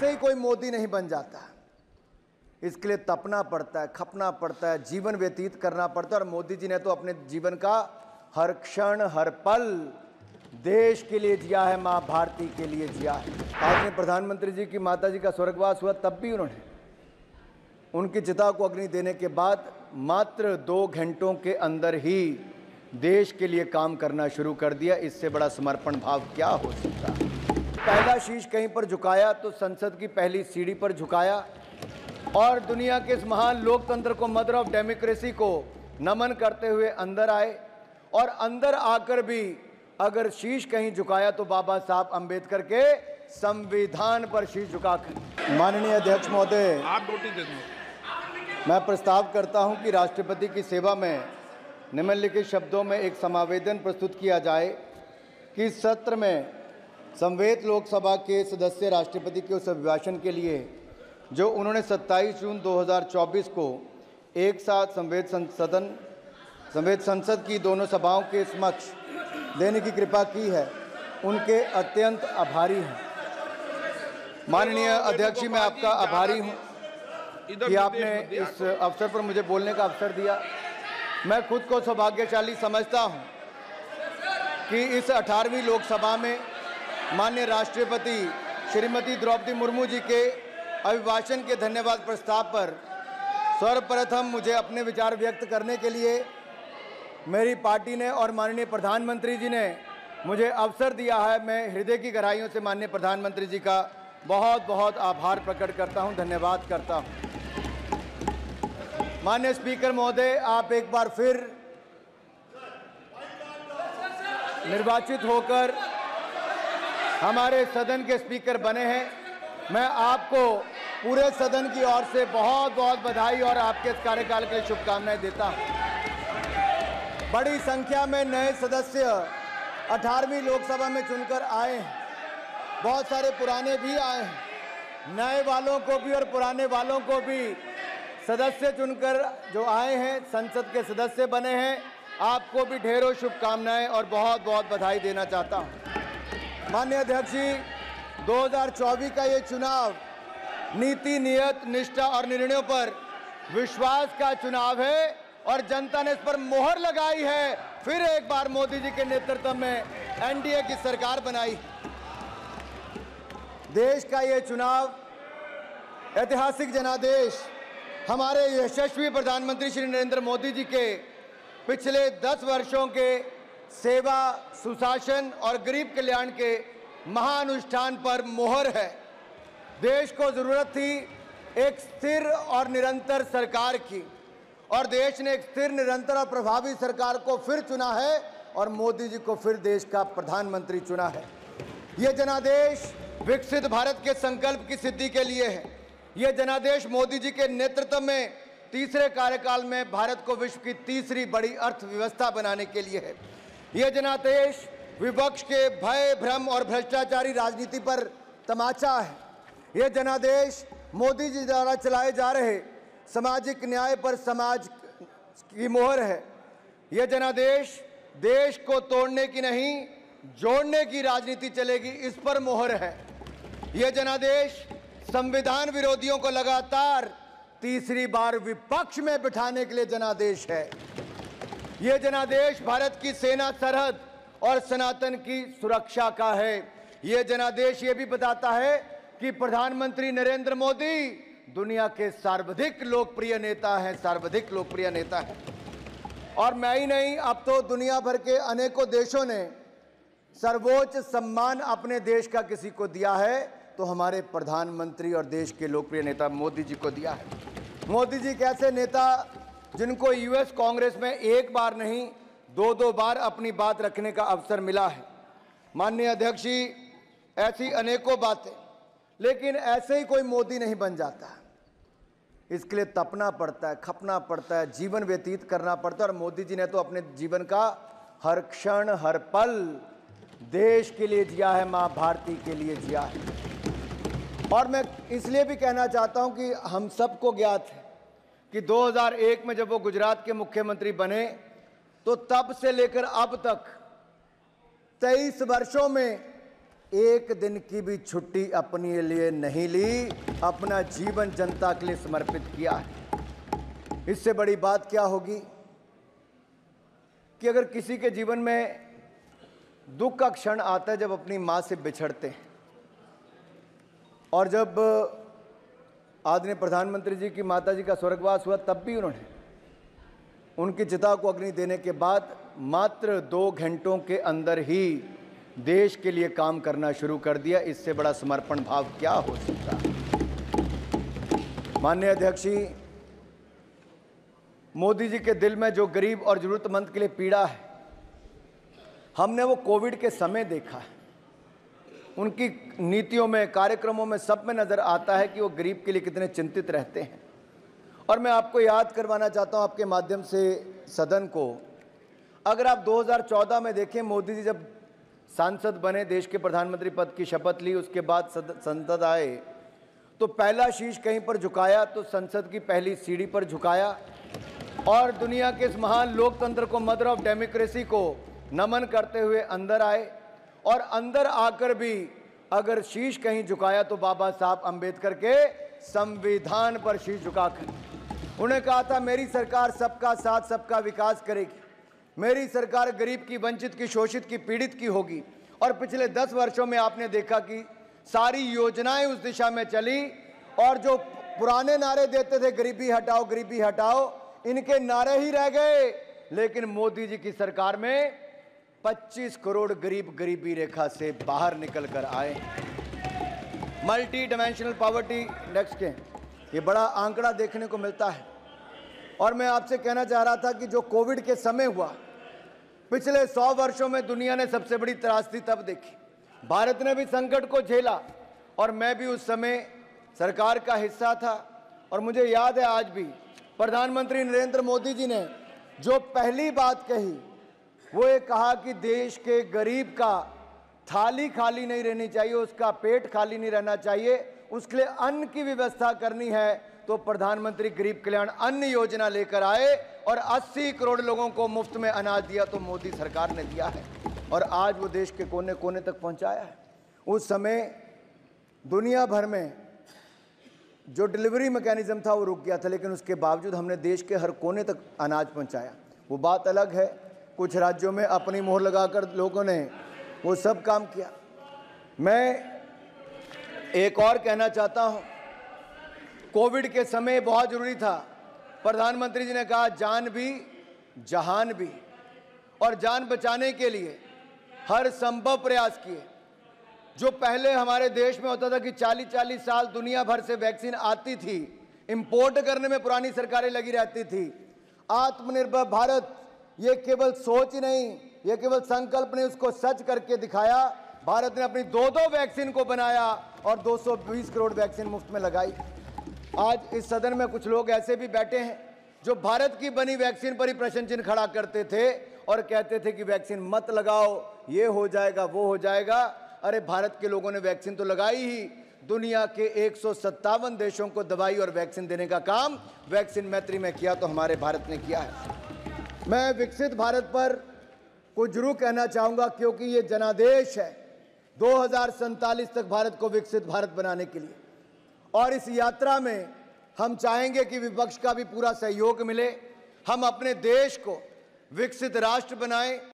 ऐसे ही कोई मोदी नहीं बन जाता। इसके लिए तपना पड़ता है, खपना पड़ता है, जीवन व्यतीत करना पड़ता है। और मोदी जी ने तो अपने जीवन का हर क्षण हर पल देश के लिए जिया है, माँ भारती के लिए जिया है। आज में प्रधानमंत्री जी की माता जी का स्वर्गवास हुआ, तब भी उन्होंने उनकी चिता को अग्नि देने के बाद मात्र 2 घंटों के अंदर ही देश के लिए काम करना शुरू कर दिया। इससे बड़ा समर्पण भाव क्या हो सकता है। पहला शीश कहीं पर झुकाया तो संसद की पहली सीढ़ी पर झुकाया और दुनिया के इस महान लोकतंत्र को, मदर ऑफ डेमोक्रेसी को नमन करते हुए अंदर आए। और अंदर आकर भी अगर शीश कहीं झुकाया तो बाबा साहब अंबेडकर के संविधान पर शीश झुकाकर। माननीय अध्यक्ष महोदय, आप नोटिस दे दो। मैं प्रस्ताव करता हूं कि राष्ट्रपति की सेवा में निम्नलिखित शब्दों में एक समावेदन प्रस्तुत किया जाए कि इस सत्र में संवेद लोकसभा के सदस्य राष्ट्रपति के उस अभिभाषण के लिए जो उन्होंने 27 जून 2024 को एक साथ संवेद संसद की दोनों सभाओं के समक्ष देने की कृपा की है, उनके अत्यंत आभारी हैं। माननीय अध्यक्ष जी, मैं आपका आभारी हूं कि आपने इस अवसर पर मुझे बोलने का अवसर दिया। मैं खुद को सौभाग्यशाली समझता हूं कि इस 18वीं लोकसभा में माननीय राष्ट्रपति श्रीमती द्रौपदी मुर्मू जी के अभिभाषण के धन्यवाद प्रस्ताव पर सर्वप्रथम मुझे अपने विचार व्यक्त करने के लिए मेरी पार्टी ने और माननीय प्रधानमंत्री जी ने मुझे अवसर दिया है। मैं हृदय की गहराइयों से माननीय प्रधानमंत्री जी का बहुत बहुत आभार प्रकट करता हूं, धन्यवाद करता हूं। माननीय स्पीकर महोदय, आप एक बार फिर निर्वाचित होकर हमारे सदन के स्पीकर बने हैं। मैं आपको पूरे सदन की ओर से बहुत बहुत बधाई और आपके इस कार्यकाल के लिए शुभकामनाएं देता हूं। बड़ी संख्या में नए सदस्य 18वीं लोकसभा में चुनकर आए हैं। बहुत सारे पुराने भी आए हैं। नए वालों को भी और पुराने वालों को भी सदस्य चुनकर जो आए हैं, संसद के सदस्य बने हैं, आपको भी ढेरों शुभकामनाएं और बहुत बहुत बधाई देना चाहता हूं। माननीय अध्यक्ष जी, 2024 का ये चुनाव नीति, नियत, निष्ठा और निर्णयों पर विश्वास का चुनाव है और जनता ने इस पर मोहर लगाई है। फिर एक बार मोदी जी के नेतृत्व में एनडीए की सरकार बनाई। देश का ये चुनाव ऐतिहासिक जनादेश हमारे यशस्वी प्रधानमंत्री श्री नरेंद्र मोदी जी के पिछले 10 वर्षों के सेवा, सुशासन और गरीब कल्याण के महानुष्ठान पर मोहर है। देश को जरूरत थी एक स्थिर और निरंतर सरकार की और देश ने एक स्थिर, निरंतर और प्रभावी सरकार को फिर चुना है और मोदी जी को फिर देश का प्रधानमंत्री चुना है। ये जनादेश विकसित भारत के संकल्प की सिद्धि के लिए है। ये जनादेश मोदी जी के नेतृत्व में तीसरे कार्यकाल में भारत को विश्व की तीसरी बड़ी अर्थव्यवस्था बनाने के लिए है। ये जनादेश विपक्ष के भय, भ्रम और भ्रष्टाचारी राजनीति पर तमाचा है। ये जनादेश मोदी जी द्वारा चलाए जा रहे सामाजिक न्याय पर समाज की मोहर है। यह जनादेश देश को तोड़ने की नहीं, जोड़ने की राजनीति चलेगी, इस पर मोहर है। यह जनादेश संविधान विरोधियों को लगातार तीसरी बार विपक्ष में बिठाने के लिए जनादेश है। यह जनादेश भारत की सेना, सरहद और सनातन की सुरक्षा का है। यह जनादेश ये भी बताता है कि प्रधानमंत्री नरेंद्र मोदी दुनिया के सर्वाधिक लोकप्रिय नेता हैं, सर्वाधिक लोकप्रिय नेता हैं। और मैं ही नहीं, अब तो दुनिया भर के अनेकों देशों ने सर्वोच्च सम्मान अपने देश का किसी को दिया है तो हमारे प्रधानमंत्री और देश के लोकप्रिय नेता मोदी जी को दिया है। मोदी जी कैसे नेता जिनको यूएस कांग्रेस में एक बार नहीं 2-2 बार अपनी बात रखने का अवसर मिला है। माननीय अध्यक्ष जी, ऐसी अनेकों बातें, लेकिन ऐसे ही कोई मोदी नहीं बन जाता। इसके लिए तपना पड़ता है, खपना पड़ता है, जीवन व्यतीत करना पड़ता है। और मोदी जी ने तो अपने जीवन का हर क्षण हर पल देश के लिए जिया है, माँ भारती के लिए जिया है। और मैं इसलिए भी कहना चाहता हूं कि हम सबको ज्ञात है कि 2001 में जब वो गुजरात के मुख्यमंत्री बने तो तब से लेकर अब तक 23 वर्षों में एक दिन की भी छुट्टी अपने लिए नहीं ली, अपना जीवन जनता के लिए समर्पित किया है। इससे बड़ी बात क्या होगी कि अगर किसी के जीवन में दुख का क्षण आता है जब अपनी मां से बिछड़ते हैं, और जब आदरणीय प्रधानमंत्री जी की माता जी का स्वर्गवास हुआ तब भी उन्होंने उनकी चिता को अग्नि देने के बाद मात्र 2 घंटों के अंदर ही देश के लिए काम करना शुरू कर दिया। इससे बड़ा समर्पण भाव क्या हो सकता है। माननीय अध्यक्ष जी, मोदी जी के दिल में जो गरीब और जरूरतमंद के लिए पीड़ा है, हमने वो कोविड के समय देखा है। उनकी नीतियों में, कार्यक्रमों में, सब में नजर आता है कि वो गरीब के लिए कितने चिंतित रहते हैं। और मैं आपको याद करवाना चाहता हूं आपके माध्यम से सदन को, अगर आप 2014 में देखें, मोदी जी जब सांसद बने, देश के प्रधानमंत्री पद की शपथ ली, उसके बाद संसद आए, तो पहला शीश कहीं पर झुकाया तो संसद की पहली सीढ़ी पर झुकाया और दुनिया के इस महान लोकतंत्र को, मदर ऑफ डेमोक्रेसी को नमन करते हुए अंदर आए। और अंदर आकर भी अगर शीश कहीं झुकाया तो बाबा साहब अंबेडकर के संविधान पर शीश झुकाकर उन्हें कहा था, मेरी सरकार सबका साथ सबका विकास करेगी, मेरी सरकार गरीब की, वंचित की, शोषित की, पीड़ित की होगी। और पिछले 10 वर्षों में आपने देखा कि सारी योजनाएं उस दिशा में चली और जो पुराने नारे देते थे, गरीबी हटाओ, गरीबी हटाओ, इनके नारे ही रह गए। लेकिन मोदी जी की सरकार में 25 करोड़ गरीब गरीबी रेखा से बाहर निकल कर आए। मल्टी डायमेंशनल पॉवर्टी इंडेक्स के ये बड़ा आंकड़ा देखने को मिलता है। और मैं आपसे कहना चाह रहा था कि जो कोविड के समय हुआ, पिछले 100 वर्षों में दुनिया ने सबसे बड़ी त्रासदी तब देखी। भारत ने भी संकट को झेला और मैं भी उस समय सरकार का हिस्सा था। और मुझे याद है आज भी प्रधानमंत्री नरेंद्र मोदी जी ने जो पहली बात कही, वो ये कहा कि देश के गरीब का थाली खाली नहीं रहनी चाहिए, उसका पेट खाली नहीं रहना चाहिए, उसके लिए अन्न की व्यवस्था करनी है। तो प्रधानमंत्री गरीब कल्याण अन्न योजना लेकर आए और 80 करोड़ लोगों को मुफ्त में अनाज दिया, तो मोदी सरकार ने दिया है और आज वो देश के कोने कोने तक पहुंचाया है। उस समय दुनिया भर में जो डिलीवरी मैकेनिज्म था वो रुक गया था, लेकिन उसके बावजूद हमने देश के हर कोने तक अनाज पहुंचाया। वो बात अलग है, कुछ राज्यों में अपनी मोहर लगाकर लोगों ने वो सब काम किया। मैं एक और कहना चाहता हूं, कोविड के समय बहुत जरूरी था। प्रधानमंत्री जी ने कहा जान भी जहान भी, और जान बचाने के लिए हर संभव प्रयास किए। जो पहले हमारे देश में होता था कि 40-40 साल दुनिया भर से वैक्सीन आती थी, इंपोर्ट करने में पुरानी सरकारें लगी रहती थी। आत्मनिर्भर भारत ये केवल सोच ही नहीं, ये केवल संकल्प नहीं, उसको सच करके दिखाया। भारत ने अपनी 2-2 वैक्सीन को बनाया और 220 करोड़ वैक्सीन मुफ्त में लगाई। आज इस सदन में कुछ लोग ऐसे भी बैठे हैं जो भारत की बनी वैक्सीन पर ही प्रश्न चिन्ह खड़ा करते थे और कहते थे कि वैक्सीन मत लगाओ, ये हो जाएगा, वो हो जाएगा। अरे भारत के लोगों ने वैक्सीन तो लगाई ही। दुनिया के 157 देशों को दवाई और वैक्सीन देने का काम वैक्सीन मैत्री में किया, तो हमारे भारत ने किया है। मैं विकसित भारत पर कुछ जरूर कहना चाहूँगा, क्योंकि ये जनादेश है 2047 तक भारत को विकसित भारत बनाने के लिए। और इस यात्रा में हम चाहेंगे कि विपक्ष का भी पूरा सहयोग मिले, हम अपने देश को विकसित राष्ट्र बनाएं।